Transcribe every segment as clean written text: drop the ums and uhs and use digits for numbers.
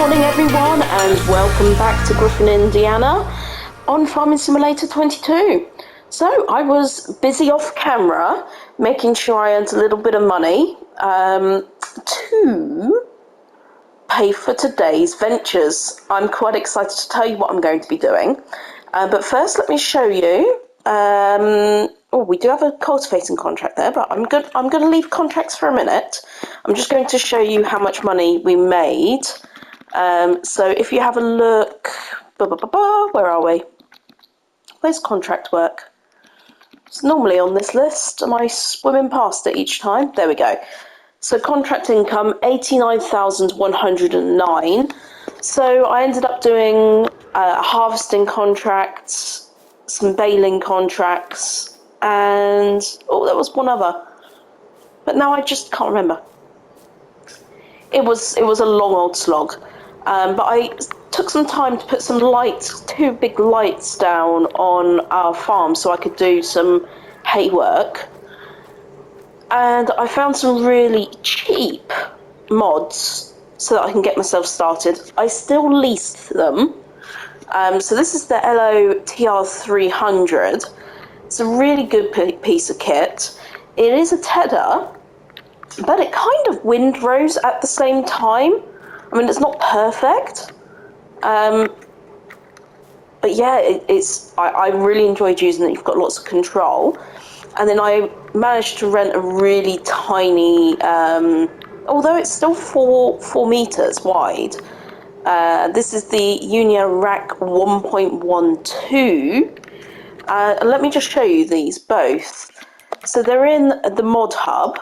morning everyone, and welcome back to Griffin Indiana on Farming Simulator 22. So I was busy off camera making sure I earned a little bit of money to pay for today's ventures. I'm quite excited to tell you what I'm going to be doing, but first let me show you. We do have a cultivating contract there, but I'm going to leave contracts for a minute. I'm just going to show you how much money we made. So if you have a look, where are we? Where's contract work? It's normally on this list. Am I swimming past it each time? There we go. So contract income, 89,109. So I ended up doing harvesting contracts, some baling contracts, and there was one other, but now I just can't remember. It was a long old slog, but I took some time to put some lights, 2 big lights down on our farm so I could do some hay work, and I found some really cheap mods so that I can get myself started. I still leased them. So this is the LOTR300. It's a really good piece of kit. It is a tedder, but it kind of windrows at the same time. I mean, it's not perfect, but yeah, I really enjoyed using it. You've got lots of control. And then I managed to rent a really tiny, although it's still 4 meters wide. This is the Unia Rack 1.12. Let me just show you these both. So they're in the mod hub.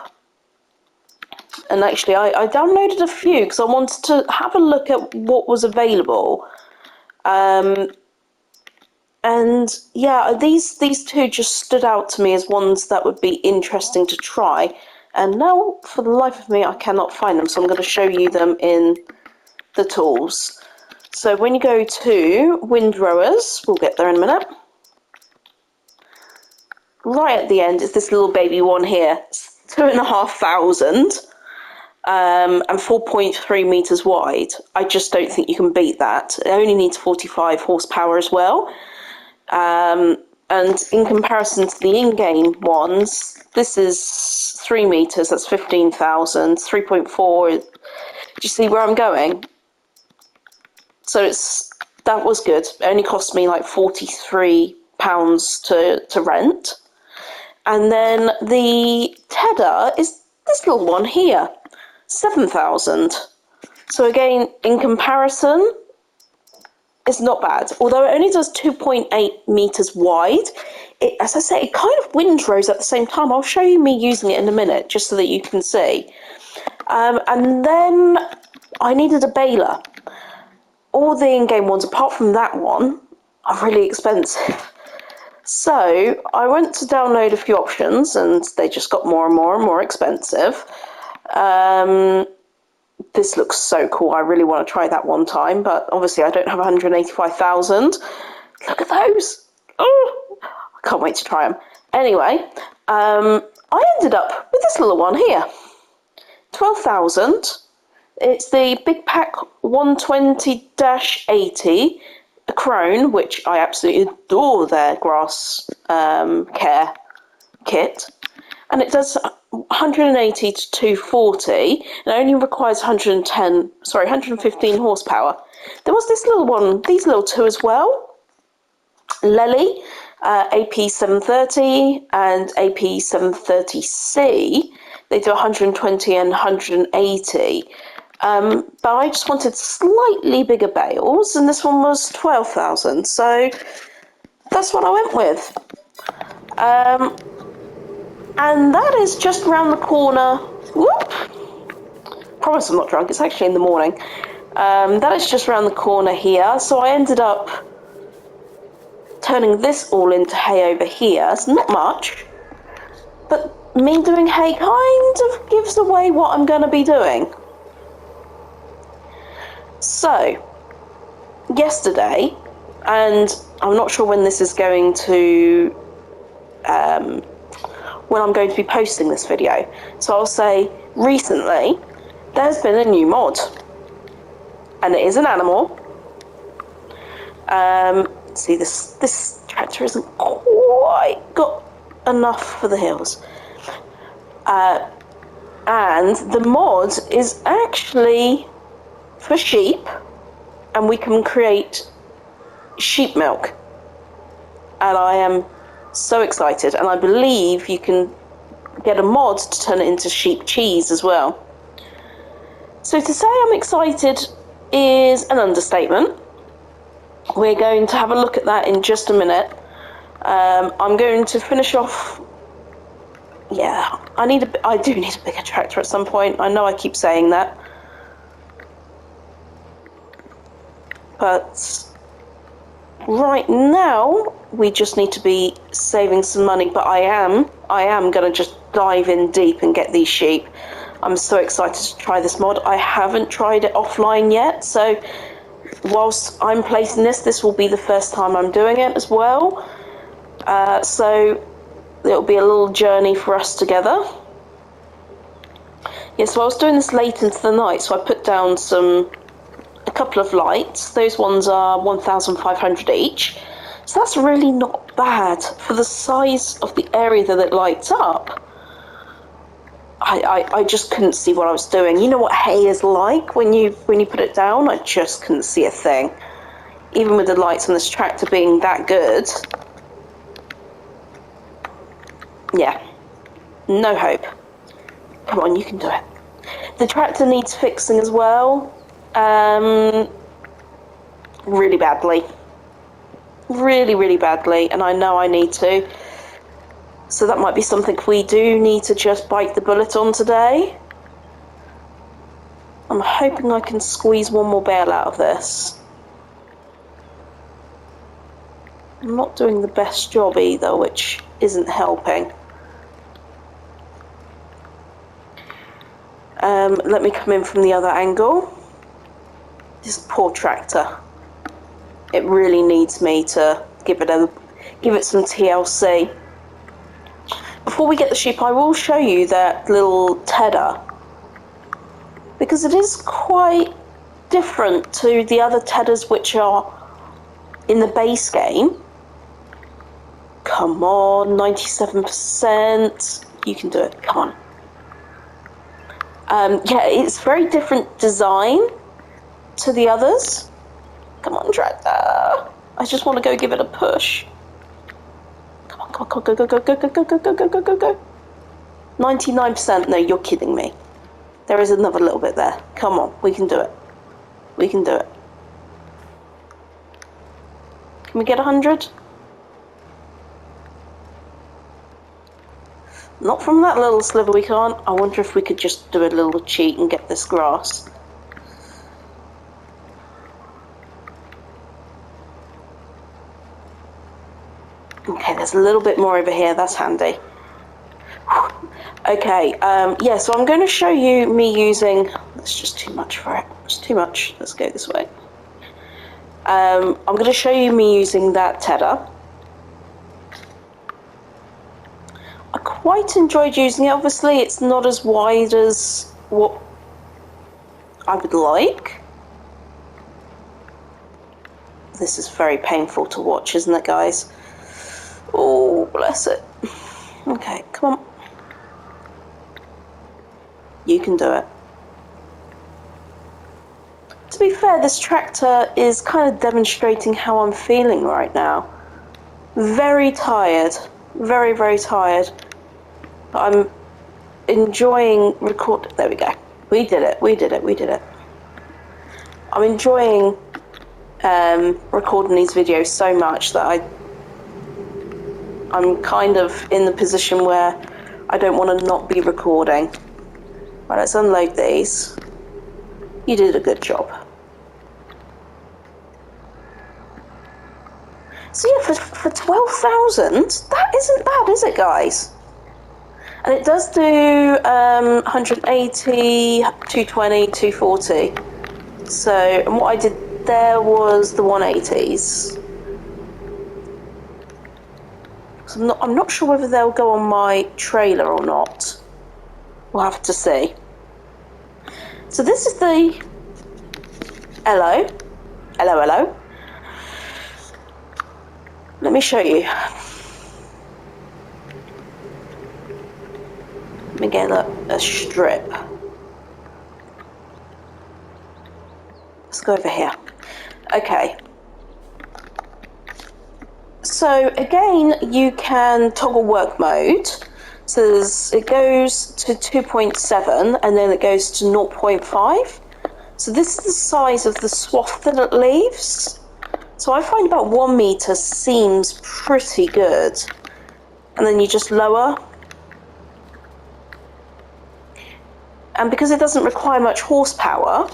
And actually, I downloaded a few because I wanted to have a look at what was available. And yeah, these 2 just stood out to me as ones that would be interesting to try. And now, for the life of me, I cannot find them. So I'm going to show you them in the tools. So when you go to windrowers, we'll get there in a minute. Right at the end is this little baby one here. It's 2,500 and 4.3 meters wide. I just don't think you can beat that. It only needs 45 horsepower as well. And in comparison to the in-game ones, this is 3 meters, that's 15,000, 3.4. Do you see where I'm going? So that was good. It only cost me like £43 to rent. And then the tedder is this little one here, 7,000. So again, in comparison, it's not bad. Although it only does 2.8 meters wide, as I say, it kind of windrows at the same time. I'll show you me using it in a minute, just so that you can see. And then I needed a baler. All the in-game ones, apart from that one, are really expensive. So I went to download a few options, and they just got more and more and more expensive. This looks so cool. I really want to try that one time, but obviously I don't have 185,000. Look at those. Oh, I can't wait to try them. Anyway, I ended up with this little one here. 12,000. It's the Big Pack 120-80, a Crone, which I absolutely adore their grass care kit. And it does 180 to 240, and only requires 115 horsepower. There was this little one, these little 2 as well. Lely, AP730 and AP730C. They do 120 and 180. But I just wanted slightly bigger bales, and this one was 12,000. So that's what I went with. And that is just around the corner. Whoop! Promise I'm not drunk, it's actually in the morning. That is just around the corner here. So I ended up turning this all into hay over here. It's not much, but me doing hay kind of gives away what I'm going to be doing. So, yesterday, and I'm not sure when this is going to when I'm going to be posting this video. So I'll say recently there's been a new mod. and it is an animal. See, this tractor isn't quite got enough for the hills. And the mod is actually for sheep, and we can create sheep milk. And I am so excited, and I believe you can get a mod to turn it into sheep cheese as well. So to say I'm excited is an understatement. We're going to have a look at that in just a minute. I'm going to finish off. Yeah, I do need a bigger tractor at some point. I know I keep saying that, but right now we just need to be saving some money. But I am going to just dive in deep and get these sheep. I'm so excited to try this mod. I haven't tried it offline yet, so whilst I'm placing this will be the first time I'm doing it as well. So it'll be a little journey for us together. Yeah, so I was doing this late into the night, so I put down a couple of lights. Those ones are 1,500 each. So that's really not bad for the size of the area that it lights up. I just couldn't see what I was doing. You know what hay is like when you put it down? I just couldn't see a thing. Even with the lights on this tractor being that good. Yeah, no hope. Come on, you can do it. The tractor needs fixing as well. Really badly. Really, really badly, and I know I need to. So that might be something we do need to just bite the bullet on today. I'm hoping I can squeeze one more bale out of this. I'm not doing the best job either, which isn't helping. Let me come in from the other angle. This poor tractor. It really needs me to give it some TLC. Before we get the sheep, I will show you that little tedder, because it is quite different to the other tedders which are in the base game. Come on, 97%. You can do it. Come on. Yeah, it's very different design to the others. Come on, tractor. I just want to go give it a push. Come on, go, go, go, go, go, go, go, go, go, go, go, go, go. 99%. No, you're kidding me. There is another little bit there. Come on, we can do it. We can do it. Can we get 100? Not from that little sliver we can't. I wonder if we could just do a little cheat and get this grass. Okay, there's a little bit more over here. That's handy. Okay, yeah, so I'm going to show you me using... That's just too much for it. It's too much. Let's go this way. I'm going to show you me using that tedder. I quite enjoyed using it. Obviously, it's not as wide as what I would like. This is very painful to watch, isn't it, guys? Oh, bless it. Okay, come on. You can do it. To be fair, this tractor is kind of demonstrating how I'm feeling right now. Very tired. Very, very tired. But I'm enjoying There we go. We did it. We did it. We did it. I'm enjoying recording these videos so much that I'm kind of in the position where I don't want to not be recording. Right, let's unload these. You did a good job. So yeah, for 12,000, that isn't bad, is it, guys? And it does do 180, 220, 240. So, and what I did there was the 180s. So I'm not sure whether they'll go on my trailer or not. We'll have to see. So this is the Hello. Hello, hello. Let me show you. Let me get a strip. Let's go over here. Okay. So again, you can toggle work mode. So it goes to 2.7 and then it goes to 0.5. So this is the size of the swath that it leaves. So I find about 1 meter seems pretty good. And then you just lower. And because it doesn't require much horsepower,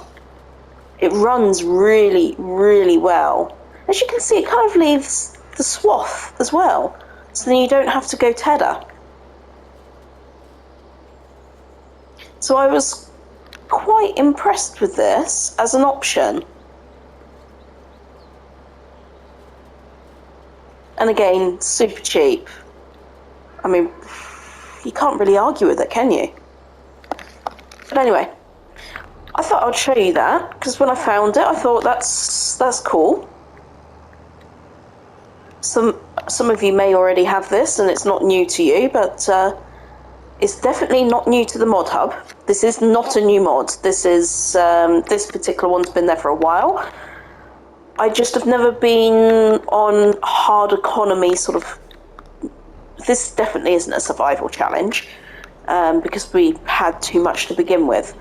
it runs really, really well. As you can see, it kind of leaves the swath as well. So then you don't have to go tedder. So I was quite impressed with this as an option. And again, super cheap. I mean, you can't really argue with it, can you? But anyway, I thought I'd show you that, because when I found it, I thought that's cool. Some of you may already have this, and it's not new to you, but it's definitely not new to the mod hub. This is not a new mod. This is this particular one's been there for a while. I just have never been on hard economy sort of. This definitely isn't a survival challenge because we had too much to begin with.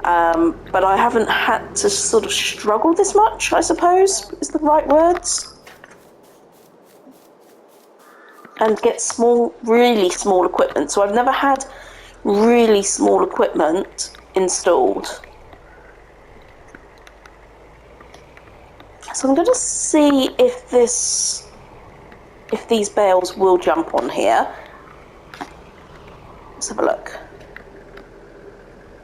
But I haven't had to sort of struggle this much, I suppose, is the right words. And get small, really small equipment. So I've never had really small equipment installed. So I'm going to see if these bales will jump on here. Let's have a look.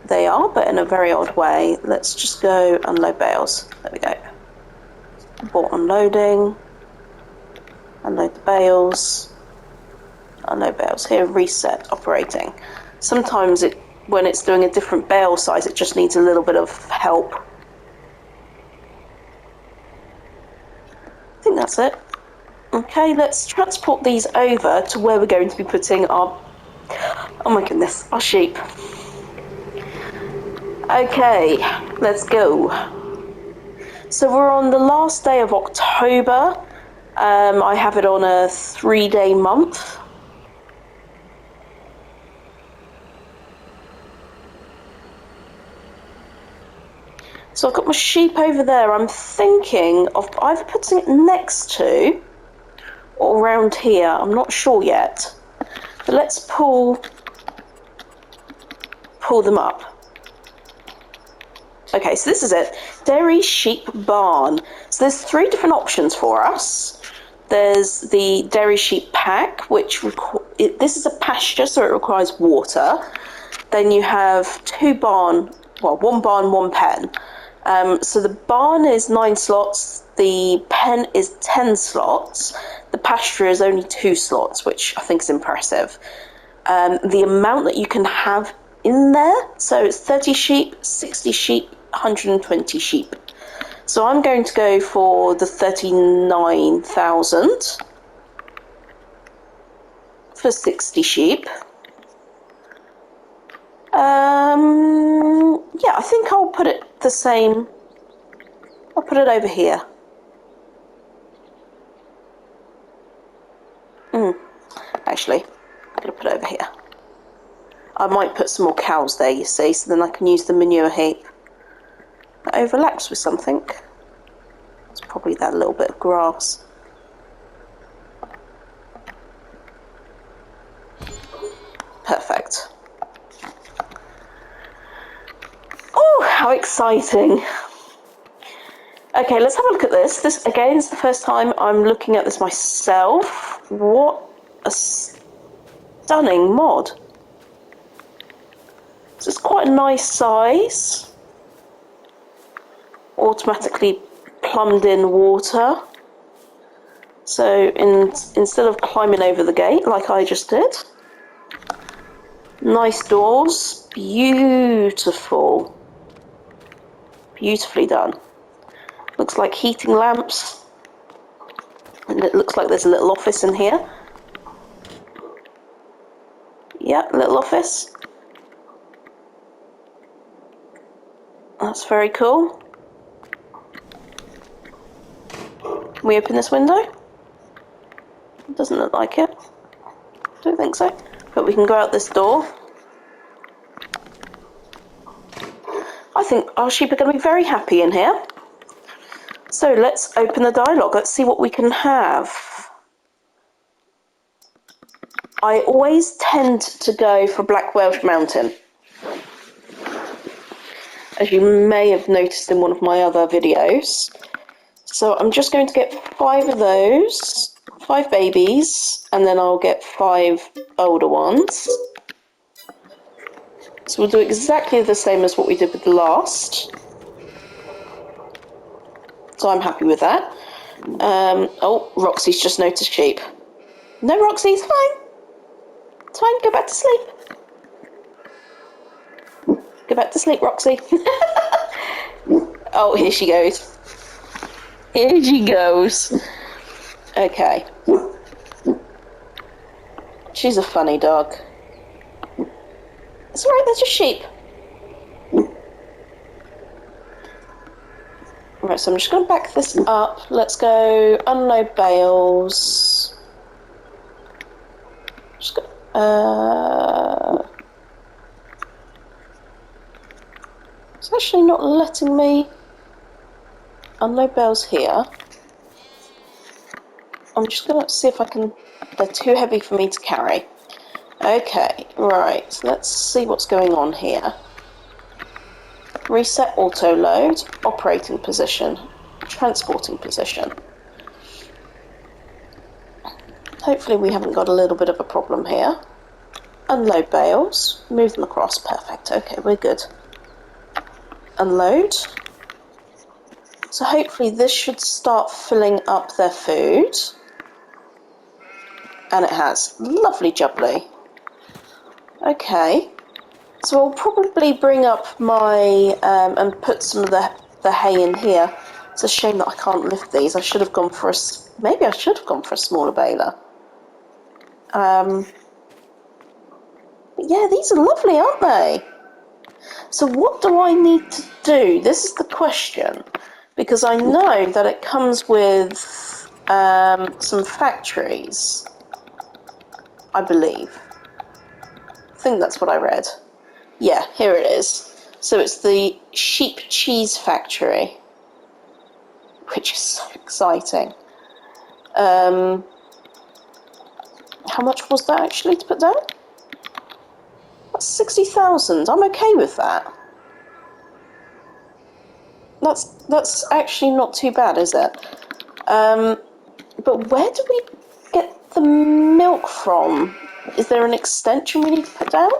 They are, but in a very odd way. Let's just go unload bales. There we go. Abort unloading. Unload the bales. Unload bales. Here, reset operating. Sometimes when it's doing a different bale size, it just needs a little bit of help. I think that's it. Okay, let's transport these over to where we're going to be putting our, oh my goodness, our sheep. Okay, let's go. So we're on the last day of October. I have it on a 3-day month. So I've got my sheep over there. I'm thinking of either putting it next to or around here. I'm not sure yet. But let's pull them up. Okay, so this is it. Dairy sheep barn. So there's 3 different options for us. There's the dairy sheep pack, which this is a pasture, so it requires water. Then you have 1 barn, 1 pen. So the barn is 9 slots, the pen is 10 slots, the pasture is only 2 slots, which I think is impressive. The amount that you can have in there, so it's 30 sheep, 60 sheep, 120 sheep. So I'm going to go for the 39,000 for 60 sheep. Yeah, I think I'll put it the same. I'll put it over here. Actually, I'm going to put it over here. I might put some more cows there, you see, so then I can use the manure heap. That overlaps with something. It's probably that little bit of grass. Perfect. Oh, how exciting. Okay, let's have a look at this. This, again, is the first time I'm looking at this myself. What a stunning mod. So it's quite a nice size. Automatically plumbed in water. So instead of climbing over the gate like I just did. Nice doors. Beautiful. Beautifully done. Looks like heating lamps. And it looks like there's a little office in here. Yeah, little office. That's very cool. Can we open this window? It doesn't look like it. Don't think so. But we can go out this door. I think our sheep are going to be very happy in here. So let's open the dialogue. Let's see what we can have. I always tend to go for Black Welsh Mountain, as you may have noticed in one of my other videos. So I'm just going to get 5 of those, 5 babies, and then I'll get 5 older ones. So we'll do exactly the same as what we did with the last. So I'm happy with that. Oh, Roxy's just noticed sheep. No, Roxy, it's fine. It's fine, go back to sleep. Go back to sleep, Roxy. Oh, here she goes. Here she goes. Okay. She's a funny dog. It's alright, there's just sheep. Right, so I'm just going to back this up. Let's go unload bales. Just go, it's actually not letting me unload bales here. I'm just going to see if I can... They're too heavy for me to carry. Okay, right. Let's see what's going on here. Reset auto load, operating position, transporting position. Hopefully we haven't got a little bit of a problem here. Unload bales, move them across, perfect. Okay, we're good. Unload. So hopefully this should start filling up their food. And it has. Lovely jubbly. Okay. So I'll probably bring up my, and put some of the hay in here. It's a shame that I can't lift these. I should have gone for maybe I should have gone for a smaller baler. But yeah, these are lovely, aren't they? So what do I need to do? This is the question. Because I know that it comes with some factories, I believe. I think that's what I read. Yeah, here it is. So it's the sheep cheese factory, which is so exciting. How much was that actually to put down? That's 60,000. I'm okay with that. That's actually not too bad, is it? But where do we get the milk from? Is there an extension we need to put down?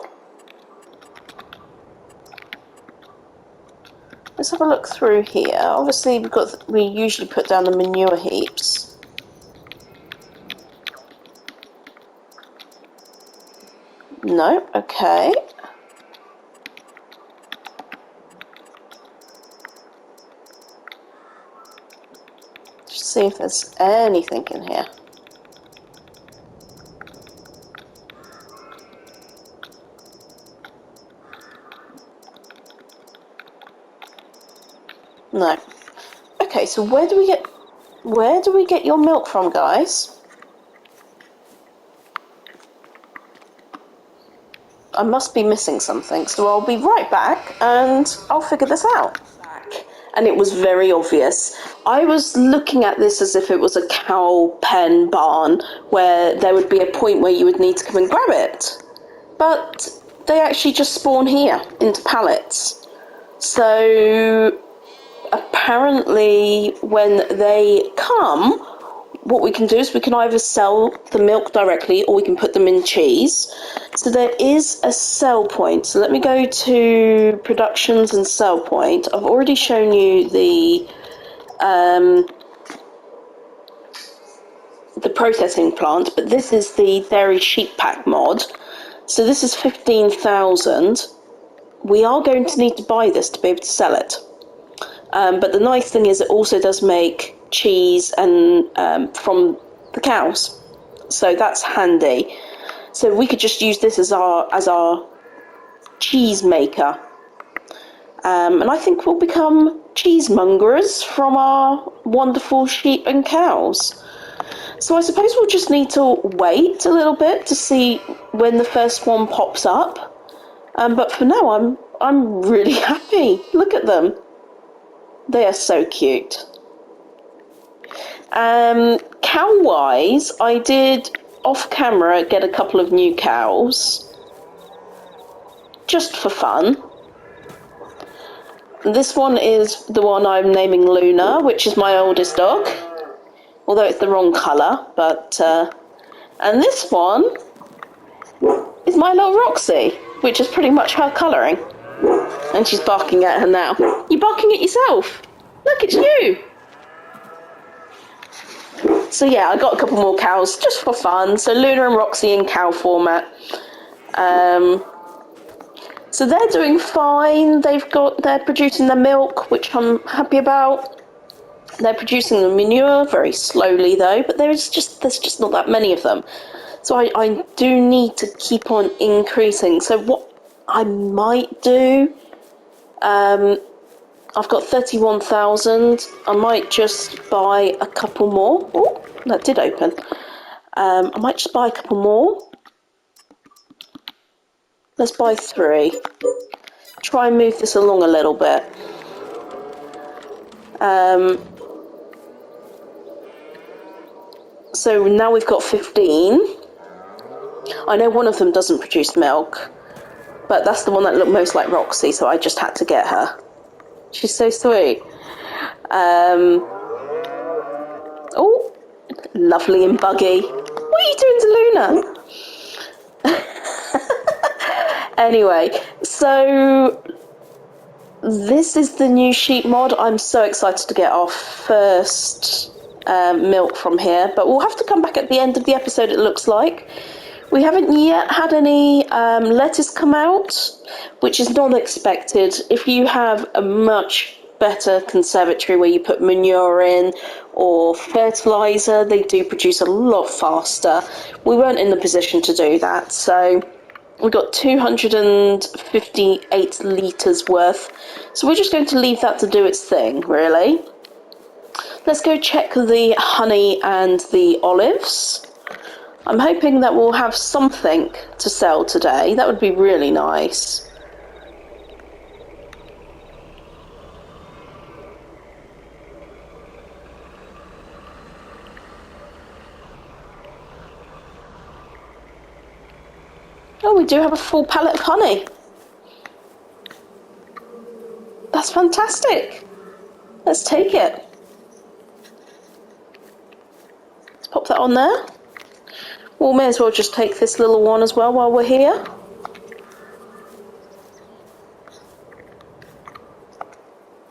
Let's have a look through here. Obviously, we usually put down the manure heaps. No, okay. Just see if there's anything in here. No. Okay, so where do we get your milk from, guys? I must be missing something, so I'll be right back and I'll figure this out. And it was very obvious. I was looking at this as if it was a cow pen barn where there would be a point where you would need to come and grab it. But they actually just spawn here into pallets. So apparently when they come, what we can do is we can either sell the milk directly or we can put them in cheese. So there is a sell point. So let me go to productions and sell point. I've already shown you the processing plant, but this is the dairy sheep pack mod. So this is 15,000. We are going to need to buy this to be able to sell it. But the nice thing is it also does make cheese and from the cows. So that's handy. So we could just use this as our cheese maker. And I think we'll become cheesemongers from our wonderful sheep and cows. So I suppose we'll just need to wait a little bit to see when the first one pops up. But for now, I'm really happy. Look at them. They are so cute. Cow-wise, I did off camera get a couple of new cows, just for fun. This one is the one I'm naming Luna, which is my oldest dog, although it's the wrong colour, but and this one is my little Roxy, which is pretty much her colouring. And she's barking at her now. You're barking at yourself. Look, it's you. So yeah, I got a couple more cows just for fun. So Luna and Roxy in cow format. So they're doing fine. They're producing their milk, which I'm happy about. They're producing the manure very slowly though, but there's just not that many of them. So I do need to keep on increasing. So what I might do, I've got 31,000. I might just buy a couple more. Oh, that did open. I might just buy a couple more. Let's buy 3. Try and move this along a little bit. So now we've got 15. I know one of them doesn't produce milk, but that's the one that looked most like Roxy, so I just had to get her. She's so sweet. Oh, lovely and buggy. What are you doing to Luna? Anyway, so this is the new sheep mod. I'm so excited to get our first milk from here, but we'll have to come back at the end of the episode, it looks like. We haven't yet had any lettuce come out, which is not expected. If you have a much better conservatory where you put manure in or fertiliser, they do produce a lot faster. We weren't in the position to do that, so we got 258 litres worth. So we're just going to leave that to do its thing, really. Let's go check the honey and the olives. I'm hoping that we'll have something to sell today. That would be really nice. Oh, we do have a full pallet of honey. That's fantastic. Let's take it. Let's pop that on there. We may as well just take this little one as well while we're here.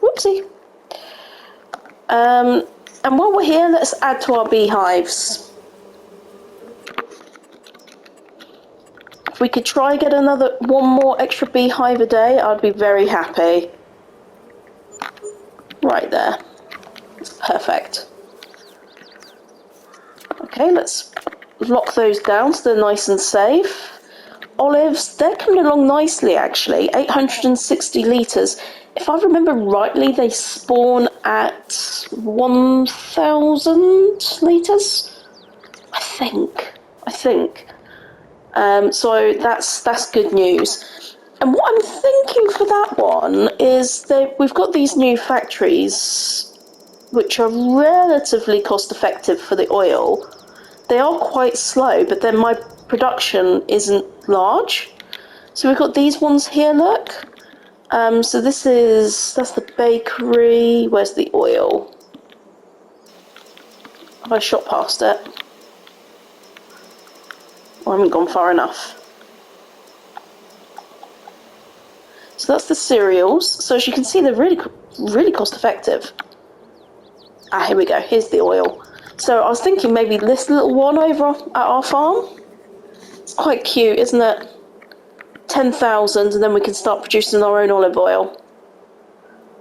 Whoopsie. And while we're here, let's add to our beehives. If we could try get one more extra beehive a day, I'd be very happy. Right there. That's perfect. Okay, let's lock those down so they're nice and safe. Olives, they're coming along nicely actually, 860 litres. If I remember rightly, they spawn at 1,000 litres, I think. So that's good news. And what I'm thinking for that one is that we've got these new factories which are relatively cost effective for the oil. They are quite slow, but then my production isn't large. So we've got these ones here, look. So that's the bakery. Where's the oil? Have I shot past it? I haven't gone far enough. So that's the cereals. So as you can see, they're really cost effective. Ah, here we go. Here's the oil. So I was thinking maybe this little one over at our farm. It's quite cute, isn't it? 10,000, and then we can start producing our own olive oil.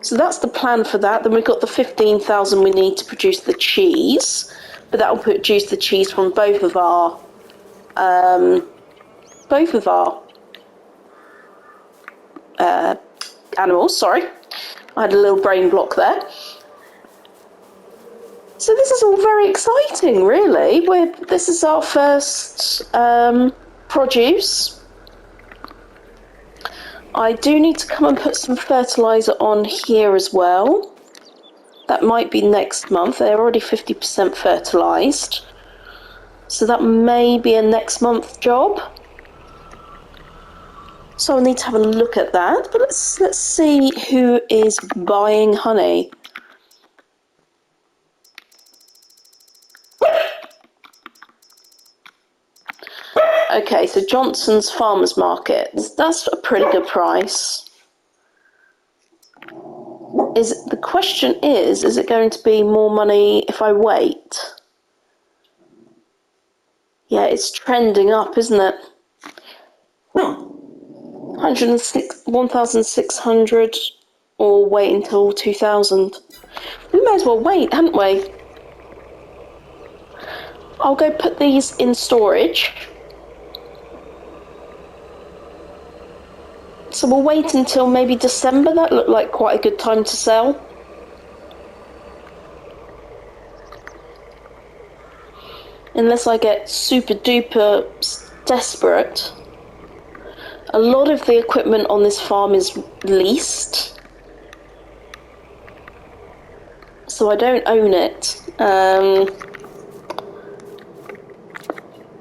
So that's the plan for that. Then we've got the 15,000 we need to produce the cheese, but that will produce the cheese from both of our animals. Sorry, I had a little brain block there. So this is all very exciting, really. This is our first produce. I do need to come and put some fertiliser on here as well. That might be next month. They're already 50% fertilised. So that may be a next month job. So I'll need to have a look at that. But let's see who is buying honey. Okay, so Johnson's Farmers Market. That's a pretty good price. The question is it going to be more money if I wait? Yeah, it's trending up, isn't it? 1,600 or wait until 2,000. We may as well wait, haven't we? I'll go put these in storage. So we'll wait until maybe December. That looked like quite a good time to sell. Unless I get super duper desperate. A lot of the equipment on this farm is leased. So I don't own it.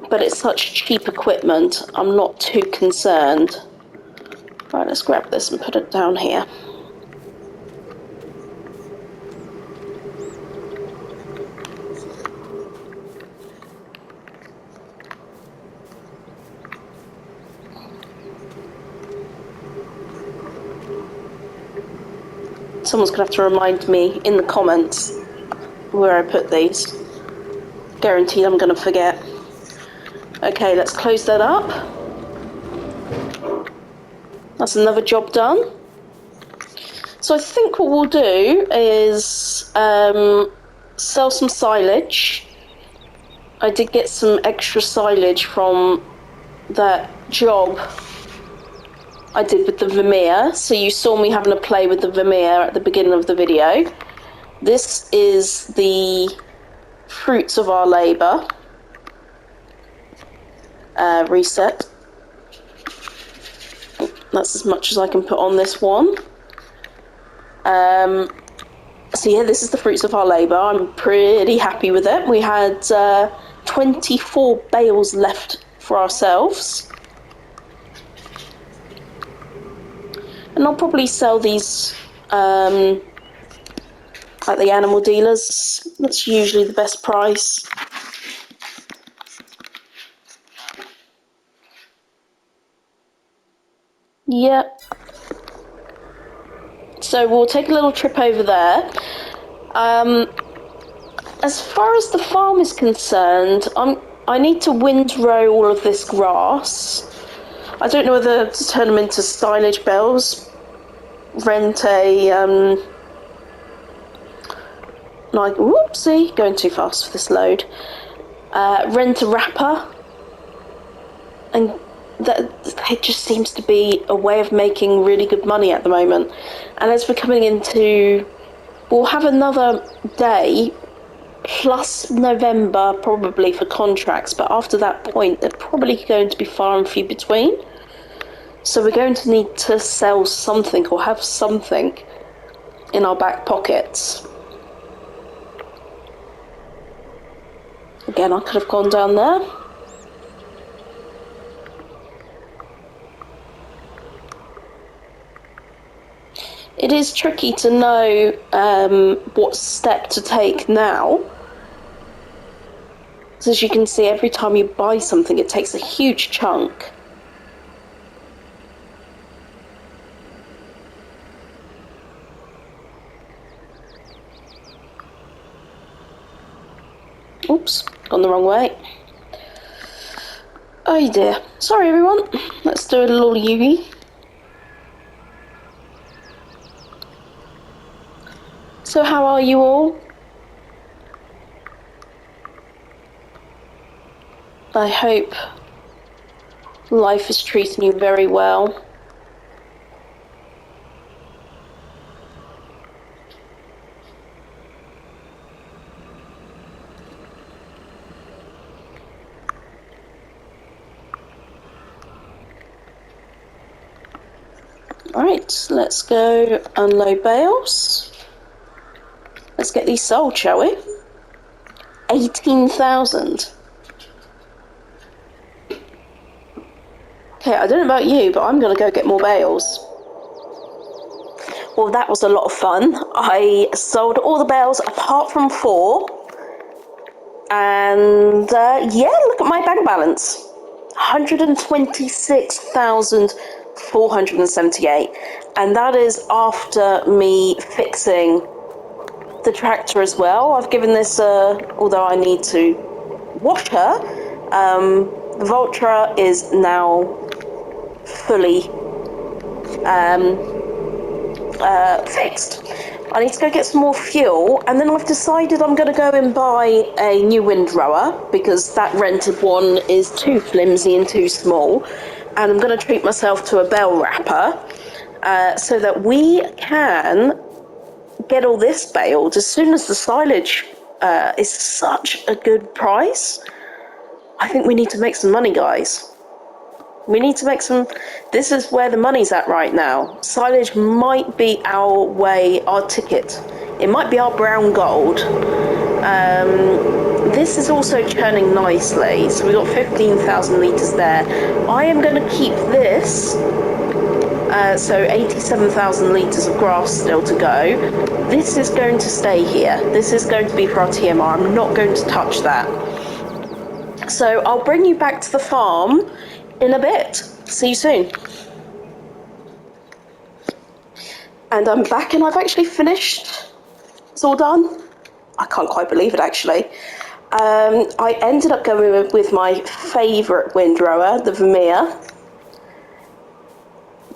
But it's such cheap equipment, I'm not too concerned. Right, let's grab this and put it down here. Someone's going to have to remind me in the comments where I put these. Guaranteed I'm going to forget. Okay, let's close that up. That's another job done. So I think what we'll do is sell some silage. I did get some extra silage from that job I did with the Vermeer. So you saw me having a play with the Vermeer at the beginning of the video. This is the fruits of our labour. Reset. That's as much as I can put on this one. So yeah, this is the fruits of our labour. I'm pretty happy with it. We had 24 bales left for ourselves. And I'll probably sell these at the animal dealers. That's usually the best price. Yep. So we'll take a little trip over there. As far as the farm is concerned, I need to windrow all of this grass. I don't know whether to turn them into silage bales, rent a like, whoopsie, going too fast for this load. Rent a wrapper, and that it just seems to be a way of making really good money at the moment. And as we're coming into, we'll have another day plus November probably for contracts, but after that point they're probably going to be far and few between. So we're going to need to sell something or have something in our back pockets. Again, I could have gone down there. It is tricky to know what step to take now. So as you can see, every time you buy something, it takes a huge chunk. Oops, gone the wrong way. Oh dear. Sorry everyone. Let's do a little Yugi. So how are you all? I hope life is treating you very well. Alright, let's go unload bales. Let's get these sold, shall we? 18,000. Okay, I don't know about you, but I'm going to go get more bales. Well, that was a lot of fun. I sold all the bales apart from 4. And yeah, look at my bank balance. 126,478. And that is after me fixing the tractor as well. I've given this, although I need to wash her, the Voltra is now fully fixed. I need to go get some more fuel, and then I've decided I'm going to go and buy a new windrower because that rented one is too flimsy and too small, and I'm going to treat myself to a bell wrapper so that we can get all this baled as soon as the silage is such a good price. I think we need to make some money, guys. We need to make some... This is where the money's at right now. Silage might be our way, our ticket. It might be our brown gold. This is also churning nicely. So we've got 15,000 litres there. I am going to keep this. So 87,000 litres of grass still to go. This is going to stay here. This is going to be for our TMR. I'm not going to touch that. So I'll bring you back to the farm in a bit. See you soon. And I'm back and I've actually finished. It's all done. I can't quite believe it actually. I ended up going with my favourite windrower, the Vermeer.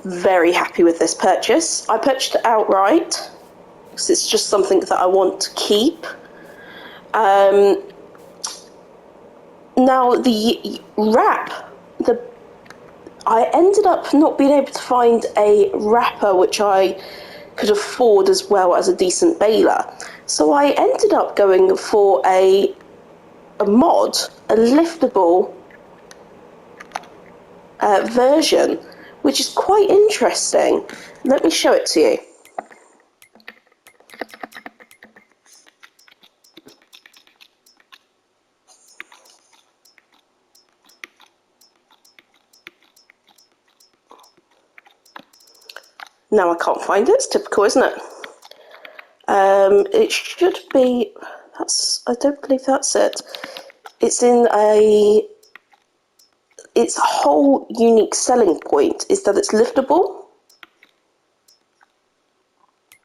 Very happy with this purchase. I purchased it outright because it's just something that I want to keep. Now the wrap, I ended up not being able to find a wrapper which I could afford as well as a decent baler. So I ended up going for a mod, a liftable version, which is quite interesting. Let me show it to you. Now I can't find it. It's typical, isn't it? It should be... I don't believe that's it. It's in a... Its whole unique selling point is that it's liftable.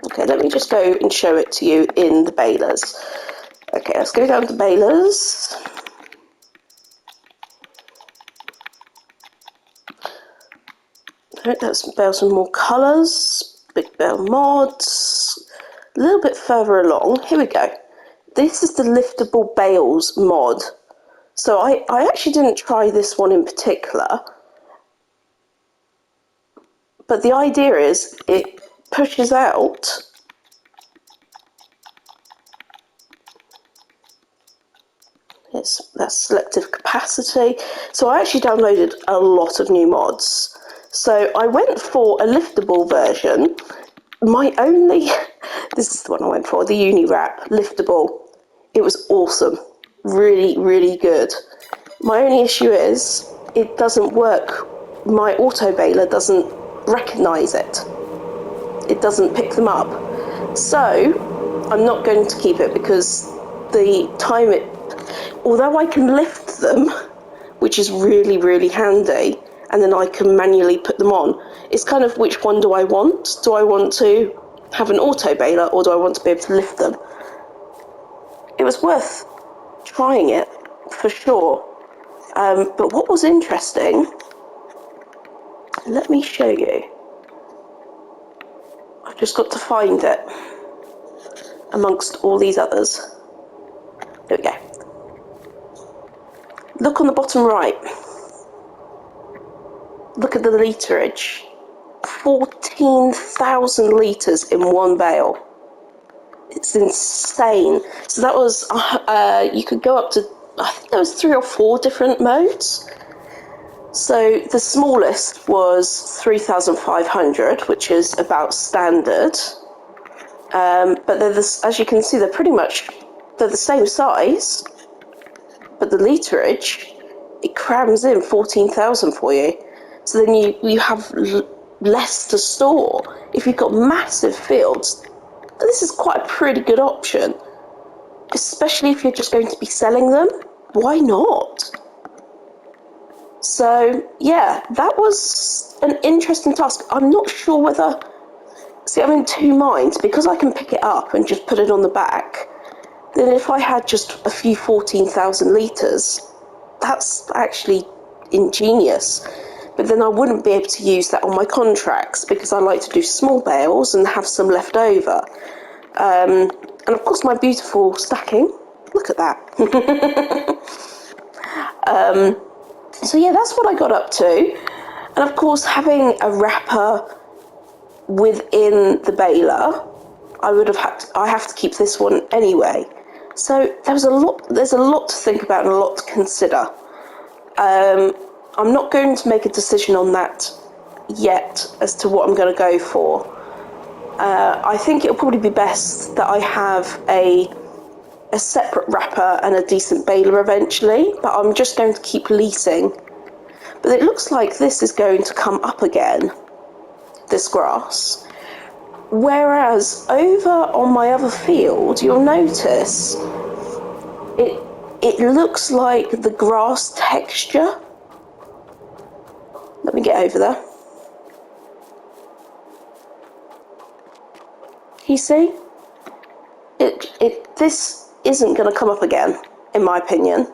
Okay, let me just go and show it to you in the balers. Okay, let's go down to balers. Let's bale some more colours. Big bale mods. A little bit further along. Here we go. This is the Liftable Bales Mod. So I actually didn't try this one in particular. But the idea is it pushes out that's selective capacity. So I actually downloaded a lot of new mods. So I went for a liftable version. This is the one I went for, the Unwrap liftable. It was awesome. Really, really good. My only issue is it doesn't work. My auto baler doesn't recognise it. It doesn't pick them up. So I'm not going to keep it because the time although I can lift them, which is really, really handy, and then I can manually put them on, it's kind of which one do I want? Do I want to have an auto baler or do I want to be able to lift them? It was worth trying it, for sure. But what was interesting, let me show you. I've just got to find it. amongst all these others. There we go. Look on the bottom right. Look at the litrage. 14,000 litres in one bale. It's insane. So that was, you could go up to, I think there was 3 or 4 different modes. So the smallest was 3,500, which is about standard. But they're as you can see, they're the same size, but the litrage, it crams in 14,000 for you. So then you have less to store. If you've got massive fields, this is quite a pretty good option, especially if you're just going to be selling them. Why not? So yeah, that was an interesting task. I'm not sure whether, see, I'm in 2 minds, because I can pick it up and just put it on the back. Then if I had just a few 14,000 litres, that's actually ingenious. But then I wouldn't be able to use that on my contracts, because I like to do small bales and have some left over. And of course my beautiful stacking, look at that. So yeah, that's what I got up to. And of course, having a wrapper within the baler, I have to keep this one anyway. So there's a lot to think about and a lot to consider. I'm not going to make a decision on that yet as to what I'm going to go for. I think it'll probably be best that I have a separate wrapper and a decent baler eventually, but I'm just going to keep leasing. But it looks like this is going to come up again, this grass. Whereas over on my other field, you'll notice it looks like the grass texture. Let me get over there. You see? This isn't going to come up again, in my opinion.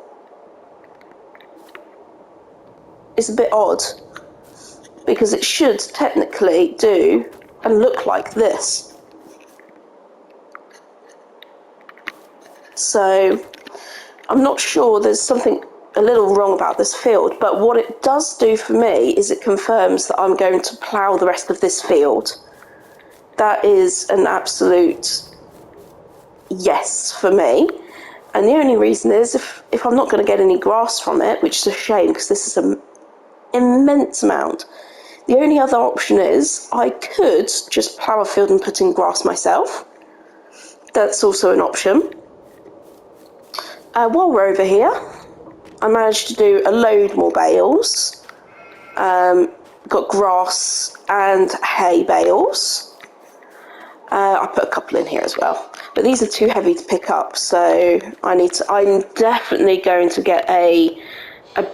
It's a bit odd, because it should technically do and look like this. So I'm not sure, there's something a little wrong about this field, but what it does do for me is it confirms that I'm going to plough the rest of this field. That is an absolute yes for me. And the only reason is if I'm not going to get any grass from it, which is a shame because this is an immense amount. The only other option is I could just plough a field and put in grass myself. That's also an option. While we're over here, I managed to do a load more bales. Got grass and hay bales. I put a couple in here as well, but these are too heavy to pick up, so I'm definitely going to get a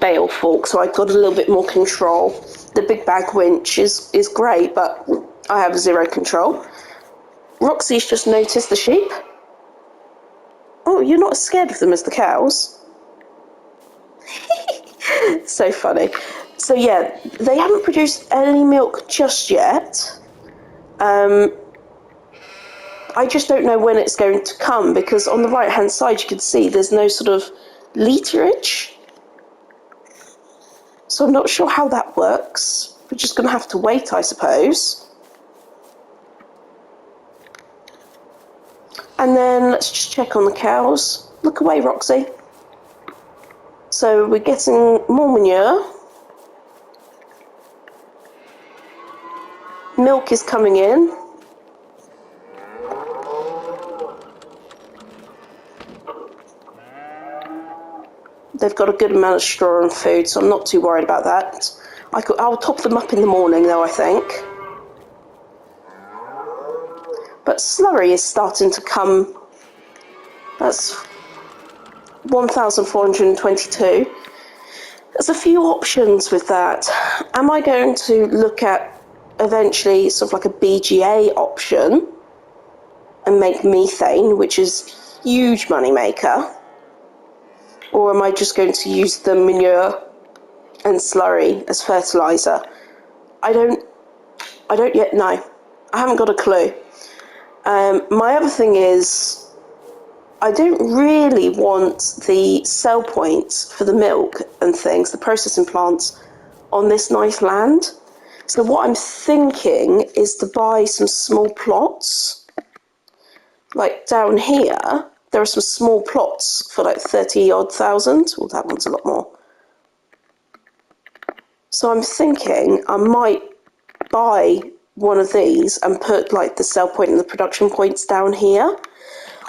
bale fork, so I've got a little bit more control. The big bag winch is great, but I have zero control. Roxy's just noticed the sheep. Oh, you're not as scared of them as the cows? So funny. So yeah, they haven't produced any milk just yet. I just don't know when it's going to come, because on the right hand side you can see there's no sort of literage. So I'm not sure how that works. We're just going to have to wait, I suppose. And then let's just check on the cows. Look away, Roxy. So we're getting more manure. Milk is coming in. They've got a good amount of straw and food, so I'm not too worried about that. I'll top them up in the morning, though, I think. But slurry is starting to come. That's 1,422. There's a few options with that. Am I going to look at eventually sort of like a BGA option and make methane, which is a huge money maker? Or am I just going to use the manure and slurry as fertilizer? I don't yet know. I haven't got a clue. My other thing is, I don't really want the sell points for the milk and things, the processing plants, on this nice land. So what I'm thinking is to buy some small plots. Like down here, there are some small plots for like 30-odd thousand. Well, that one's a lot more. So I'm thinking I might buy one of these and put like the sell point and the production points down here.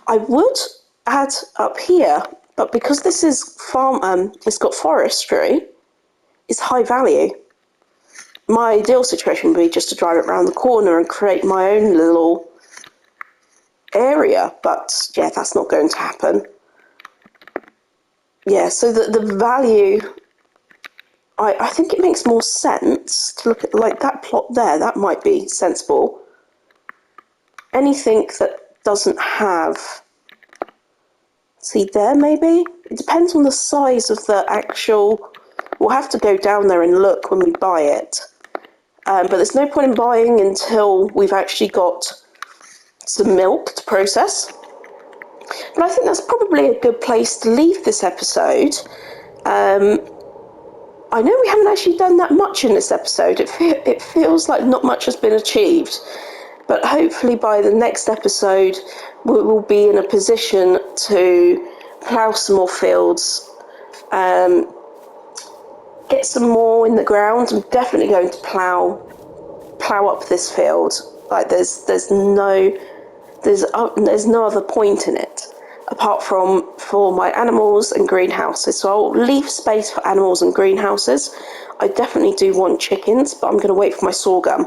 I would add up here, but because this is it's got forestry, it's high value. My ideal situation would be just to drive it around the corner and create my own little area, but yeah, that's not going to happen. Yeah, so the value, I think it makes more sense to look at like that plot there. That might be sensible. Anything that doesn't have, see there maybe? It depends on the size of the actual, we'll have to go down there and look when we buy it. But there's no point in buying until we've actually got some milk to process. But I think that's probably a good place to leave this episode. I know we haven't actually done that much in this episode. It feels like not much has been achieved. But hopefully by the next episode, we will be in a position to plough some more fields, get some more in the ground. I'm definitely going to plough up this field. Like there's no other point in it apart from for my animals and greenhouses. So I'll leave space for animals and greenhouses. I definitely do want chickens, but I'm going to wait for my sorghum.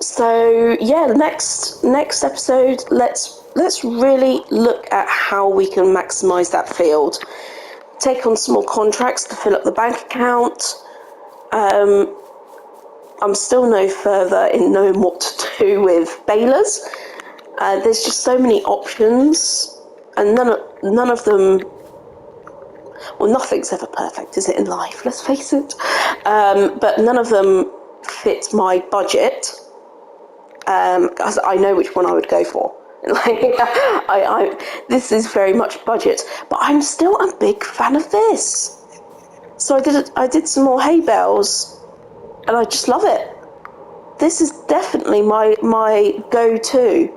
So yeah, next episode, let's really look at how we can maximize that field. Take on small contracts to fill up the bank account. I'm still no further in knowing what to do with balers. There's just so many options, and none of them. Well, nothing's ever perfect, is it, in life? Let's face it. But none of them fit my budget. Because I know which one I would go for. This is very much budget, but I'm still a big fan of this. So I did some more hay bales, and I just love it. This is definitely my go-to.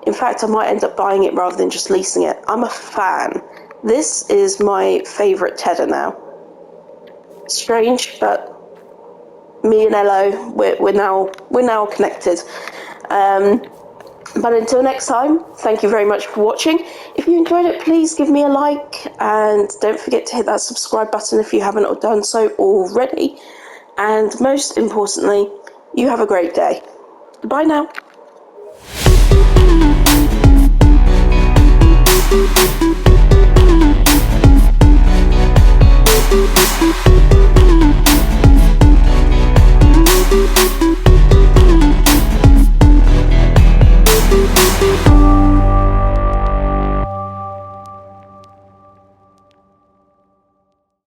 In fact, I might end up buying it rather than just leasing it. I'm a fan. This is my favourite tedder now. Strange, but me and Ello, we're now connected. But until next time, thank you very much for watching. If you enjoyed it, please give me a like, and don't forget to hit that subscribe button if you haven't done so already. And most importantly, you have a great day. Bye now. Thank you.